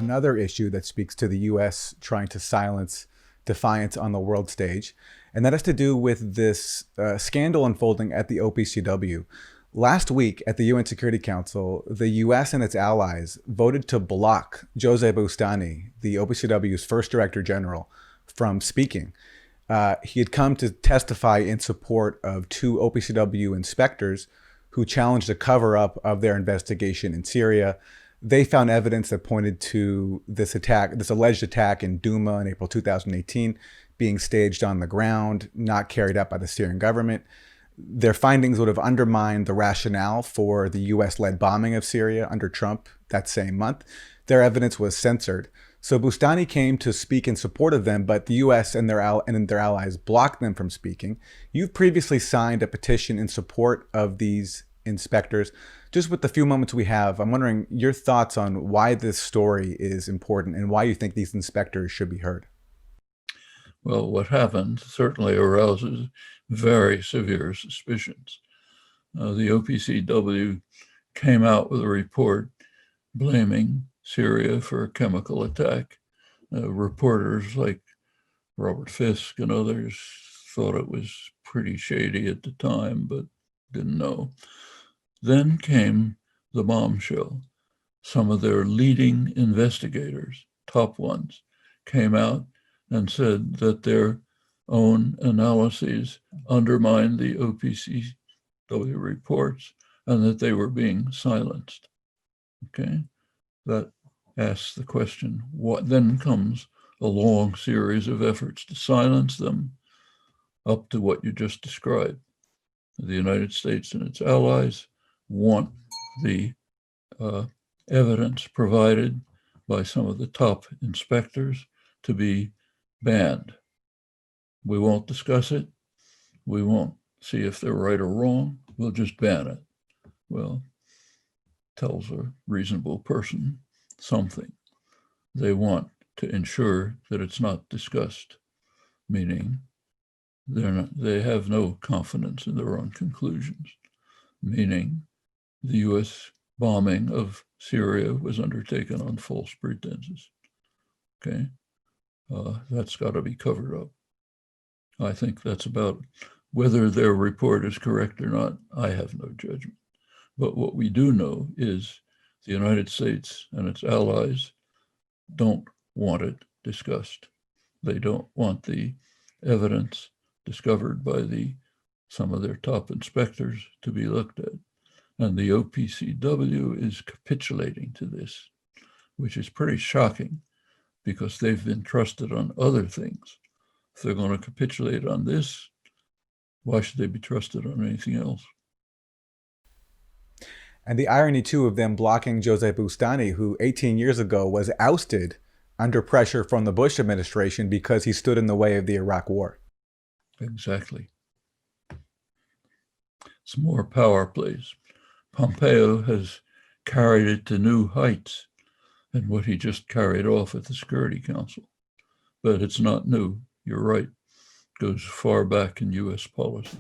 another issue that speaks to the U.S. trying to silence defiance on the world stage, and that has to do with this scandal unfolding at the OPCW. Last week at the UN Security Council, the U.S. and its allies voted to block José Bustani, the OPCW's first Director General, from speaking. He had come to testify in support of two OPCW inspectors who challenged a cover-up of their investigation in Syria. They found evidence that pointed to this alleged attack in Duma in April 2018 being staged on the ground, not carried out by the Syrian government. Their findings would have undermined the rationale for the US-led bombing of Syria under Trump that same month. Their evidence was censored. So Bustani came to speak in support of them, but the US and their allies blocked them from speaking. You've previously signed a petition in support of these inspectors. Just with the few moments we have, I'm wondering your thoughts on why this story is important and why you think these inspectors should be heard. Well, what happened certainly arouses very severe suspicions. The OPCW came out with a report blaming Syria for a chemical attack. Reporters like Robert Fisk and others thought it was pretty shady at the time, but didn't know. Then came the bombshell. Some of their leading investigators, top ones, came out and said that their own analyses undermined the OPCW reports and that they were being silenced. Okay, that asks the question, what then comes a long series of efforts to silence them up to what you just described. The United States and its allies want the evidence provided by some of the top inspectors to be banned. We won't discuss it. We won't see if they're right or wrong. We'll just ban it. Well, tells a reasonable person something. They want to ensure that it's not discussed, meaning they have no confidence in their own conclusions, meaning the US bombing of Syria was undertaken on false pretenses. Okay, that's got to be covered up. I think that's about whether their report is correct or not. I have no judgment. But what we do know is the United States and its allies don't want it discussed. They don't want the evidence discovered by some of their top inspectors to be looked at. And the OPCW is capitulating to this, which is pretty shocking because they've been trusted on other things. If they're going to capitulate on this, why should they be trusted on anything else? And the irony, too, of them blocking José Bustani, who 18 years ago was ousted under pressure from the Bush administration because he stood in the way of the Iraq War. Exactly. It's more power plays. Pompeo has carried it to new heights in what he just carried off at the Security Council. But it's not new. You're right. It goes far back in US policy.